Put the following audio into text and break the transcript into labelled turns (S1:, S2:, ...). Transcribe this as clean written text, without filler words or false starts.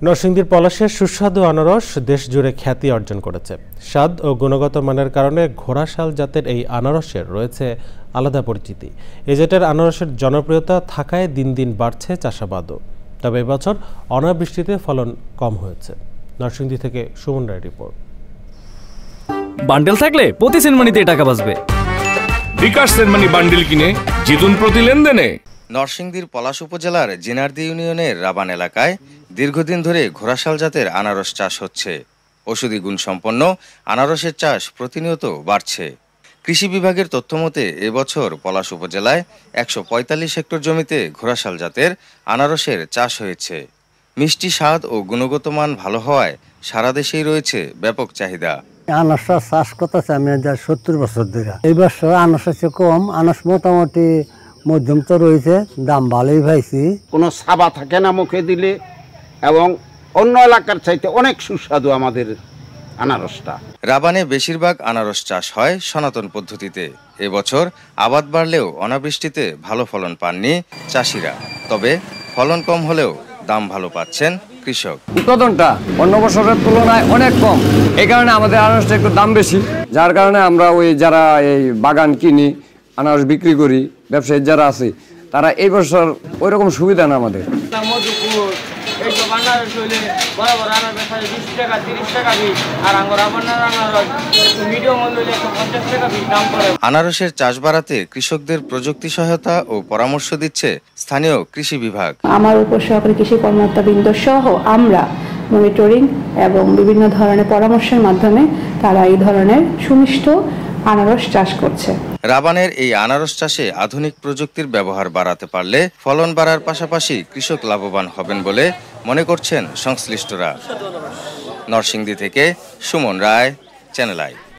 S1: নরসিংদীর পলাশের সুস্বাদু আনারস দেশ জুড়ে খ্যাতি অর্জন করেছে। স্বাদ ও গুণগত মানের কারণে ঘোড়াশাল জাতের এই আনারসের রয়েছে আলাদা পরিচিতি। এই জাতের আনারসের জনপ্রিয়তা থাকায় দিন দিন বাড়ছে চাষাবাদও। তবে এবছর অনাবৃষ্টিতে ফলন কম হয়েছে। নরসিংদী থেকে সুমন রায় রিপোর্ট।
S2: বান্ডেল থাকলে প্রতি সেনমানিতে টাকা বাঁচবে।
S3: বিকাশ সেনমানি বান্ডেল কিনে জিতুন প্রতি লেনদেনে।
S4: নরসিংদীর পলাশ উপজেলার জিনারদি ইউনিয়নের রাবান এলাকায় দীর্ঘদিন ধরে ঘোড়াশাল জাতের আনারস চাষ হচ্ছে। ঔষধি গুণসম্পন্ন আনারসের চাষ প্রতিনিয়ত বাড়ছে। কৃষি বিভাগের তথ্যমতে এবছর পলাশ উপজেলায় ১৪৫ হেক্টর জমিতে ঘোড়াশাল জাতের আনারসের চাষ হয়েছে। মিষ্টি স্বাদ ও গুণগত মান ভালো হওয়ায় সারা দেশেই রয়েছে ব্যাপক চাহিদা।
S5: আনারসটা চাষ করতেছে আমি ৭০ বছর ধরে। এই বছর আনারস হচ্ছে কম, আনারস মোটামুটি মধ্যম তো রয়েছে, দাম ভালোই পাইছি।
S6: কোনো সাবা থাকে না মুখে দিলে, এবং অন্য এলাকার চাইতে অনেক সুস্বাদু আমাদের আনারসটা।
S4: রাবানে বেশিরভাগ আনারস চাষ হয় সনাতন পদ্ধতিতে। এবছর আবাদ বাড়লেও অনাবৃষ্টিতে ভালো ফলন পাননি চাষিরা। তবে ফলন কম হলেও দাম ভালো পাচ্ছেন কৃষক।
S7: উৎপাদনটা অন্য বছরের তুলনায় অনেক কম, এই কারণে আমাদের আনারসটা একটু দাম বেশি, যার কারণে আমরা যারা এই বাগান কিনি, আনারস বিক্রি করি, ব্যবসায়ী যারা আছে, তারা এই বছর ওই রকম সুবিধা না আমাদের।
S4: আনারসের চাষ বাড়াতে কৃষকদের প্রযুক্তি সহায়তা ও পরামর্শ দিচ্ছে স্থানীয় কৃষি বিভাগ।
S8: আমার উপর সহকারী কৃষি কর্মকর্তাবৃন্দ সহ আমরা মনিটরিং এবং বিভিন্ন ধরনের পরামর্শের মাধ্যমে তারা এই ধরনের সুমিষ্ট আনারস চাষ করছে।
S4: রাবানের এই আনারস চাষে আধুনিক প্রযুক্তির ব্যবহার বাড়াতে পারলে ফলন বাড়ার পাশাপাশি কৃষক লাভবান হবেন বলে মনে করছেন সংশ্লিষ্টরা। নরসিংদী থেকে সুমন রায়, চ্যানেল আই।